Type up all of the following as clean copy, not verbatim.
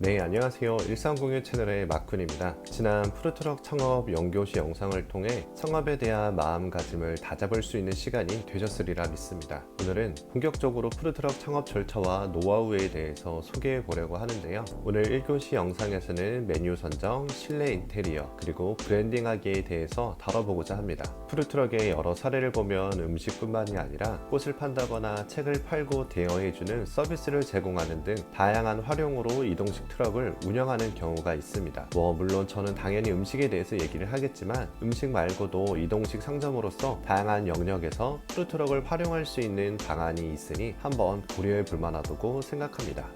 네, 안녕하세요. 일상공유 채널의 마쿤입니다. 지난 푸드트럭 창업 연교시 영상을 통해 창업에 대한 마음가짐을 다잡을 수 있는 시간이 되셨으리라 믿습니다. 오늘은 본격적으로 푸드트럭 창업 절차와 노하우에 대해서 소개해 보려고 하는데요. 오늘 1교시 영상에서는 메뉴 선정, 실내 인테리어, 그리고 브랜딩하기에 대해서 다뤄보고자 합니다. 푸드트럭의 여러 사례를 보면 음식뿐만이 아니라 꽃을 판다거나 책을 팔고 대여해주는 서비스를 제공하는 등 다양한 활용으로 이동식 트럭을 운영하는 경우가 있습니다. 물론 저는 당연히 음식에 대해서 얘기를 하겠지만 음식 말고도 이동식 상점으로서 다양한 영역에서 푸드트럭을 활용할 수 있는 방안이 있으니 한번 고려해 볼 만하다고 생각합니다.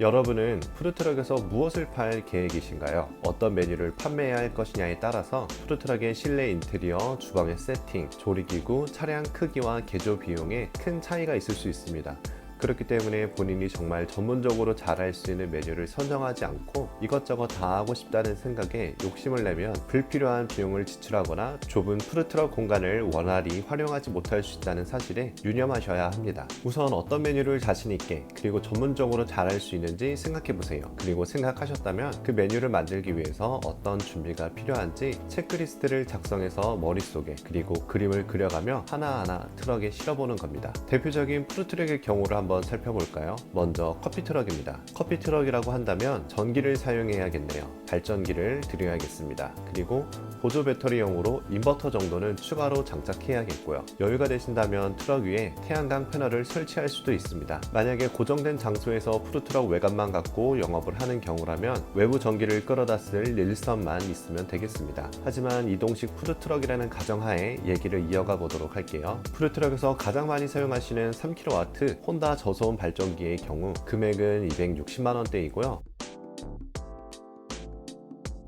여러분은 푸드트럭에서 무엇을 팔 계획이신가요? 어떤 메뉴를 판매해야 할 것이냐에 따라서 푸드트럭의 실내 인테리어, 주방의 세팅, 조리기구, 차량 크기와 개조 비용에 큰 차이가 있을 수 있습니다. 그렇기 때문에 본인이 정말 전문적으로 잘할 수 있는 메뉴를 선정하지 않고 이것저것 다 하고 싶다는 생각에 욕심을 내면 불필요한 비용을 지출하거나 좁은 푸드트럭 공간을 원활히 활용하지 못할 수 있다는 사실에 유념하셔야 합니다. 우선 어떤 메뉴를 자신 있게 그리고 전문적으로 잘할 수 있는지 생각해 보세요. 그리고 생각하셨다면 그 메뉴를 만들기 위해서 어떤 준비가 필요한지 체크리스트를 작성해서 머릿속에 그리고 그림을 그려가며 하나하나 트럭에 실어보는 겁니다. 대표적인 푸드트럭의 경우를 한번 살펴볼까요? 먼저 커피 트럭입니다. 커피 트럭이라고 한다면 전기를 사용해야겠네요. 발전기를 드려야겠습니다. 그리고 보조 배터리용으로 인버터 정도는 추가로 장착해야겠고요. 여유가 되신다면 트럭 위에 태양광 패널을 설치할 수도 있습니다. 만약에 고정된 장소에서 푸드트럭 외관만 갖고 영업을 하는 경우라면 외부 전기를 끌어다 쓸 릴선만 있으면 되겠습니다. 하지만 이동식 푸드트럭이라는 가정하에 얘기를 이어가 보도록 할게요. 푸드트럭에서 가장 많이 사용하시는 3kW 혼다 저소음 발전기의 경우 금액은 260만원대이고요.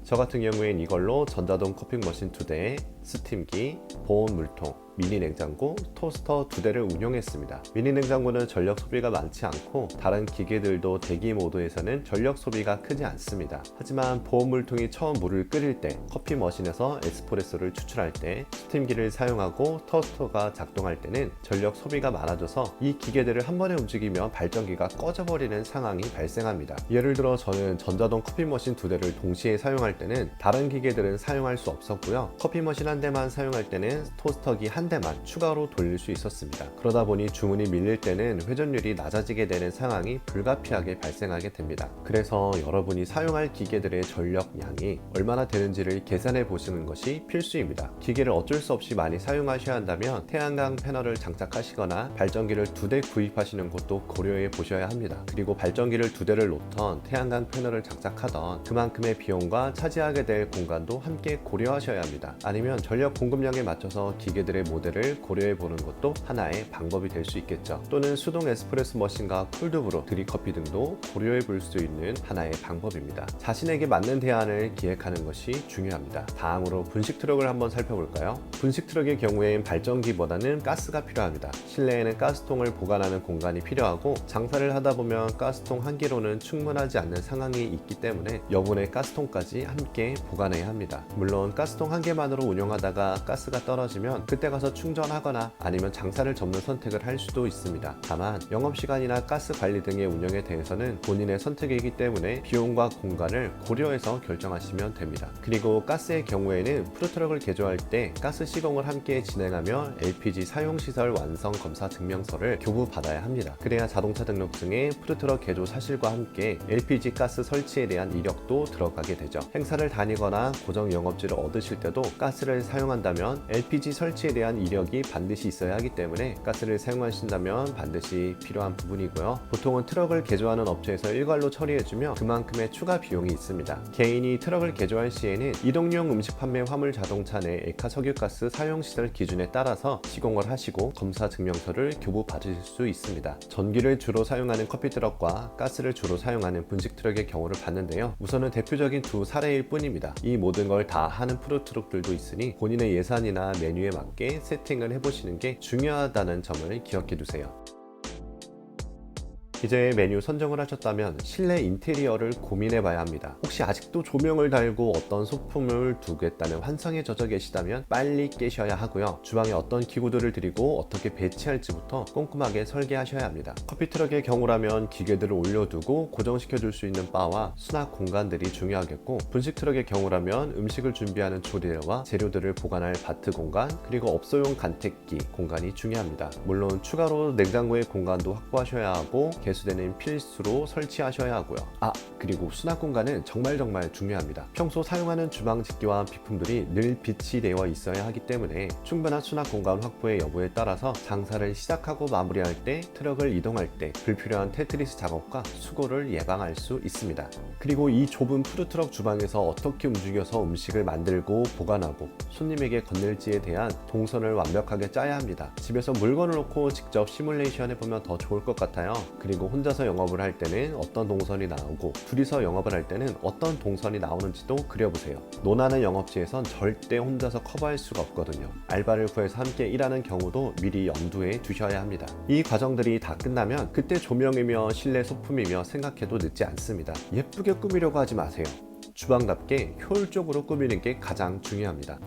저 같은 경우엔 이걸로 전자동 커피 머신 2대, 스팀기, 보온 물통, 미니 냉장고, 토스터 2대를 운용했습니다. 미니 냉장고는 전력 소비가 많지 않고 다른 기계들도 대기 모드에서는 전력 소비가 크지 않습니다. 하지만 보온 물통이 처음 물을 끓일 때, 커피 머신에서 에스프레소를 추출할 때, 스팀기를 사용하고 토스터가 작동할 때는 전력 소비가 많아져서 이 기계들을 한 번에 움직이면 발전기가 꺼져버리는 상황이 발생합니다. 예를 들어 저는 전자동 커피 머신 2대를 동시에 사용할 때는 다른 기계들은 사용할 수 없었고요. 커피 머신 한 대만 사용할 때는 토스터기 한 대만 추가로 돌릴 수 있었습니다. 그러다 보니 주문이 밀릴 때는 회전율이 낮아지게 되는 상황이 불가피하게 발생하게 됩니다. 그래서 여러분이 사용할 기계들의 전력량이 얼마나 되는지를 계산해 보시는 것이 필수입니다. 기계를 어쩔 수 없이 많이 사용하셔야 한다면 태양광 패널을 장착하시거나 발전기를 2대 구입하시는 것도 고려해 보셔야 합니다. 그리고 발전기를 2대를 놓던 태양광 패널을 장착하던 그만큼의 비용과 차지하게 될 공간도 함께 고려하셔야 합니다. 아니면 전력 공급량에 맞춰서 기계들의 모델을 고려해 보는 것도 하나의 방법이 될 수 있겠죠. 또는 수동 에스프레소 머신과 콜드브루, 드립커피 등도 고려해 볼 수 있는 하나의 방법입니다. 자신에게 맞는 대안을 기획하는 것이 중요합니다. 다음으로 분식 트럭을 한번 살펴볼까요? 분식 트럭의 경우엔 발전기보다는 가스가 필요합니다. 실내에는 가스통을 보관하는 공간이 필요하고 장사를 하다 보면 가스통 한 개로는 충분하지 않는 상황이 있기 때문에 여분의 가스통까지 함께 보관해야 합니다. 물론 가스통 한 개만으로 운영하다가 가스가 떨어지면 그때 가서 충전하거나 아니면 장사를 접는 선택을 할 수도 있습니다. 다만 영업시간이나 가스 관리 등의 운영에 대해서는 본인의 선택이기 때문에 비용과 공간을 고려해서 결정하시면 됩니다. 그리고 가스의 경우에는 푸드트럭을 개조할 때 가스 시공을 함께 진행하며 LPG 사용시설 완성 검사 증명서를 교부받아야 합니다. 그래야 자동차 등록증에 푸드트럭 개조 사실과 함께 LPG 가스 설치에 대한 이력도 들어가게 되죠. 행사를 다니거나 고정 영업지를 얻으실 때도 가스를 사용한다면 LPG 설치에 대한 이력이 반드시 있어야 하기 때문에 가스를 사용하신다면 반드시 필요한 부분이고요. 보통은 트럭을 개조하는 업체에서 일괄로 처리해주며 그만큼의 추가 비용이 있습니다. 개인이 트럭을 개조할 시에는 이동용 음식 판매 화물 자동차 내 액화 석유가스 사용시설 기준에 따라서 시공을 하시고 검사 증명서를 교부받으실 수 있습니다. 전기를 주로 사용하는 커피 트럭과 가스를 주로 사용하는 분식 트럭의 경우를 봤는데요. 우선은 대표적인 두 사례일 뿐입니다. 이 모든 걸 다 하는 푸드트럭들도 있으니 본인의 예산이나 메뉴에 맞게 세팅을 해보시는 게 중요하다는 점을 기억해 두세요. 이제 메뉴 선정을 하셨다면 실내 인테리어를 고민해 봐야 합니다. 혹시 아직도 조명을 달고 어떤 소품을 두겠다는 환상에 젖어 계시다면 빨리 깨셔야 하고요. 주방에 어떤 기구들을 들이고 어떻게 배치할지부터 꼼꼼하게 설계하셔야 합니다. 커피트럭의 경우라면 기계들을 올려두고 고정시켜 줄 수 있는 바와 수납 공간들이 중요하겠고, 분식 트럭의 경우라면 음식을 준비하는 조리대와 재료들을 보관할 바트 공간, 그리고 업소용 간택기 공간이 중요합니다. 물론 추가로 냉장고의 공간도 확보하셔야 하고 개수대는 필수로 설치하셔야 하고요. 그리고 수납 공간은 정말 중요합니다. 평소 사용하는 주방 집기와 비품들이 늘 빛이 되어 있어야 하기 때문에 충분한 수납 공간 확보의 여부에 따라서 장사를 시작하고 마무리할 때, 트럭을 이동할 때 불필요한 테트리스 작업과 수고를 예방할 수 있습니다. 그리고 이 좁은 푸드트럭 주방에서 어떻게 움직여서 음식을 만들고 보관하고 손님에게 건넬지에 대한 동선을 완벽하게 짜야 합니다. 집에서 물건을 놓고 직접 시뮬레이션 해보면 더 좋을 것 같아요. 그리고 혼자서 영업을 할 때는 어떤 동선이 나오고 둘이서 영업을 할 때는 어떤 동선이 나오는지도 그려보세요. 논하는 영업지에선 절대 혼자서 커버할 수가 없거든요. 알바를 구해서 함께 일하는 경우도 미리 염두에 두셔야 합니다. 이 과정들이 다 끝나면 그때 조명이며 실내 소품이며 생각해도 늦지 않습니다. 예쁘게 꾸미려고 하지 마세요. 주방답게 효율적으로 꾸미는 게 가장 중요합니다.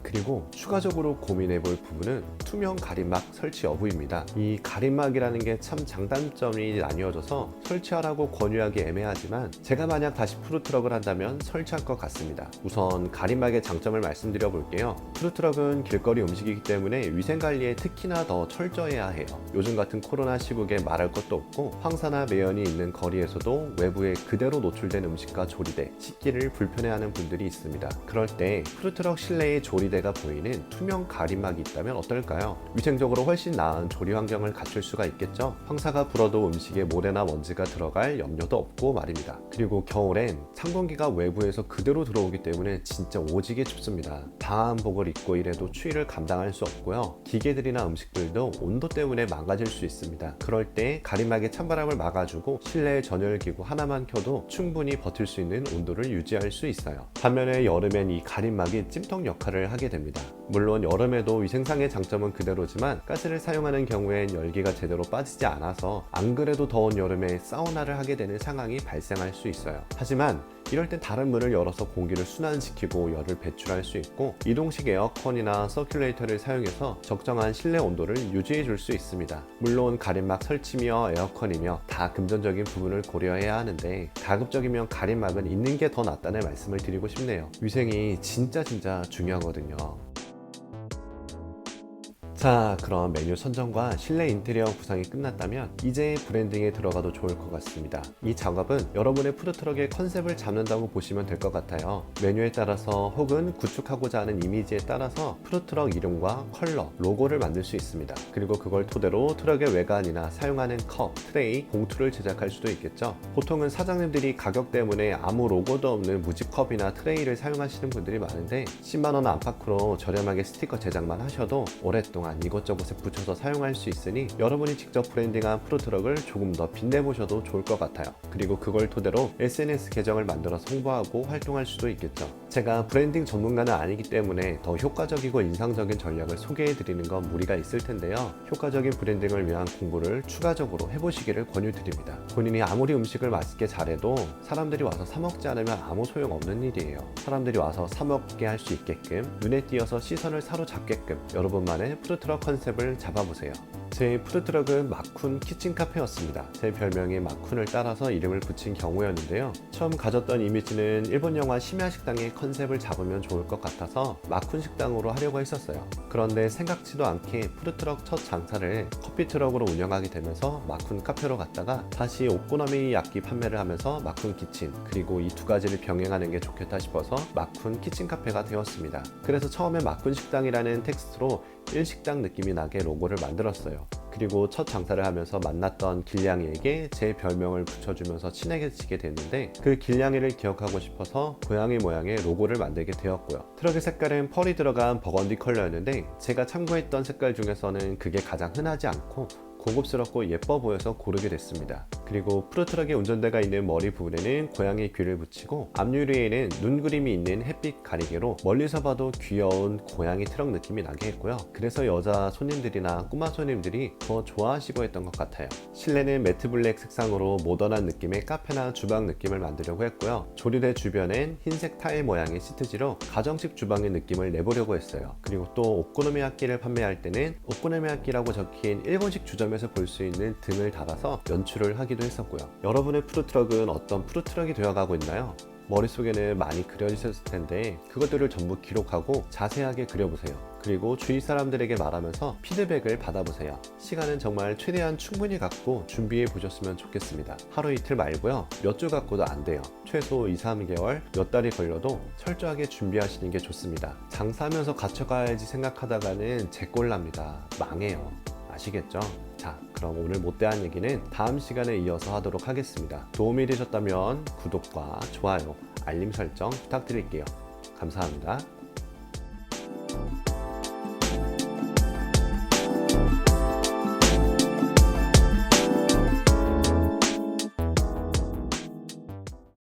그리고 추가적으로 고민해 볼 부분은 투명 가림막 설치 여부입니다. 이 가림막이라는 게 참 장단점이 나뉘어져서 설치하라고 권유하기 애매하지만 제가 만약 다시 푸드트럭을 한다면 설치할 것 같습니다. 우선 가림막의 장점을 말씀드려 볼게요. 푸드트럭은 길거리 음식이기 때문에 위생관리에 특히나 더 철저해야 해요. 요즘 같은 코로나 시국에 말할 것도 없고 황사나 매연이 있는 거리에서도 외부에 그대로 노출된 음식과 조리대, 식기를 불편해하는 분들이 있습니다. 그럴 때 푸드트럭 실내에 조리대가 보이는 투명 가림막이 있다면 어떨까요? 위생적으로 훨씬 나은 조리 환경을 갖출 수가 있겠죠? 황사가 불어도 음식에 모래나 먼지가 들어갈 염려도 없고 말입니다. 그리고 겨울엔 찬공기가 외부에서 그대로 들어오기 때문에 진짜 오지게 춥습니다. 방한복을 입고 일해도 추위를 감당할 수 없고요. 기계들이나 음식들도 온도 때문에 망가질 수 있습니다. 그럴 때 가림막의 찬바람을 막아주고 실내 전열기구 하나만 켜도 충분히 버틸 수 있는 온도를 유지할 수 있어요. 반면에 여름엔 이 가림막이 찜통 역할을 하게 됩니다. 물론 여름에도 위생상의 장점은 그대로지만 가스를 사용하는 경우엔 열기가 제대로 빠지지 않아서 안 그래도 더운 여름에 사우나를 하게 되는 상황이 발생할 수 있어요. 하지만 이럴 땐 다른 문을 열어서 공기를 순환시키고 열을 배출할 수 있고 이동식 에어컨이나 서큘레이터를 사용해서 적정한 실내 온도를 유지해 줄 수 있습니다. 물론 가림막 설치며 에어컨이며 다 금전적인 부분을 고려해야 하는데 가급적이면 가림막은 있는 게 더 낫다는 말씀을 드리고 싶네요. 위생이 진짜 중요하거든요. 자, 그럼 메뉴 선정과 실내 인테리어 구상이 끝났다면 이제 브랜딩에 들어가도 좋을 것 같습니다. 이 작업은 여러분의 푸드트럭의 컨셉을 잡는다고 보시면 될 것 같아요. 메뉴에 따라서 혹은 구축하고자 하는 이미지에 따라서 푸드트럭 이름과 컬러, 로고를 만들 수 있습니다. 그리고 그걸 토대로 트럭의 외관이나 사용하는 컵, 트레이, 봉투를 제작할 수도 있겠죠. 보통은 사장님들이 가격 때문에 아무 로고도 없는 무지컵이나 트레이를 사용하시는 분들이 많은데 10만원 안팎으로 저렴하게 스티커 제작만 하셔도 오랫동안 이것저것에 붙여서 사용할 수 있으니 여러분이 직접 브랜딩한 푸드트럭을 조금 더 빛내보셔도 좋을 것 같아요. 그리고 그걸 토대로 SNS 계정을 만들어서 홍보하고 활동할 수도 있겠죠. 제가 브랜딩 전문가는 아니기 때문에 더 효과적이고 인상적인 전략을 소개해드리는 건 무리가 있을 텐데요. 효과적인 브랜딩을 위한 공부를 추가적으로 해보시기를 권유드립니다. 본인이 아무리 음식을 맛있게 잘해도 사람들이 와서 사 먹지 않으면 아무 소용없는 일이에요. 사람들이 와서 사 먹게 할 수 있게끔 눈에 띄어서 시선을 사로잡게끔 여러분만의 푸드트럭 컨셉을 잡아보세요. 제 푸드트럭은 마쿤 키친 카페였습니다. 제 별명인 마쿤을 따라서 이름을 붙인 경우였는데요. 처음 가졌던 이미지는 일본 영화 심야식당의 컨셉을 잡으면 좋을 것 같아서 마쿤 식당으로 하려고 했었어요. 그런데 생각지도 않게 푸드트럭 첫 장사를 커피트럭으로 운영하게 되면서 마쿤 카페로 갔다가 다시 오코노미 야끼 판매를 하면서 마쿤 키친, 그리고 이 두 가지를 병행하는 게 좋겠다 싶어서 마쿤 키친 카페가 되었습니다. 그래서 처음에 마쿤 식당이라는 텍스트로 일식당 느낌이 나게 로고를 만들었어요. 그리고 첫 장사를 하면서 만났던 길냥이에게 제 별명을 붙여주면서 친해지게 됐는데 그 길냥이를 기억하고 싶어서 고양이 모양의 로고를 만들게 되었고요. 트럭의 색깔은 펄이 들어간 버건디 컬러였는데 제가 참고했던 색깔 중에서는 그게 가장 흔하지 않고 고급스럽고 예뻐 보여서 고르게 됐습니다. 그리고 푸드트럭의 운전대가 있는 머리 부분에는 고양이 귀를 붙이고 앞유리에는 눈 그림이 있는 햇빛 가리개로 멀리서 봐도 귀여운 고양이 트럭 느낌이 나게 했고요. 그래서 여자 손님들이나 꼬마 손님들이 더 좋아하시고 했던 것 같아요. 실내는 매트 블랙 색상으로 모던한 느낌의 카페나 주방 느낌을 만들려고 했고요. 조리대 주변엔 흰색 타일 모양의 시트지로 가정식 주방의 느낌을 내보려고 했어요. 그리고 또 오코노미야끼를 판매할 때는 오코노미야끼라고 적힌 일본식 주점에서 볼 수 있는 등을 달아서 연출을 하기도 했었고요. 여러분의 푸드트럭은 어떤 푸드트럭이 되어가고 있나요? 머릿속에는 많이 그려지셨을 텐데 그것들을 전부 기록하고 자세하게 그려보세요. 그리고 주위 사람들에게 말하면서 피드백을 받아보세요. 시간은 정말 최대한 충분히 갖고 준비해 보셨으면 좋겠습니다. 하루 이틀 말고요. 몇 주 갖고도 안 돼요. 최소 2, 3개월, 몇 달이 걸려도 철저하게 준비하시는 게 좋습니다. 장사하면서 갖춰가야지 생각하다가는 제꼴납니다. 망해요. 아시겠죠? 자, 그럼 오늘 못대한 얘기는 다음 시간에 이어서 하도록 하겠습니다. 도움이 되셨다면 구독과 좋아요, 알림 설정 부탁드릴게요. 감사합니다.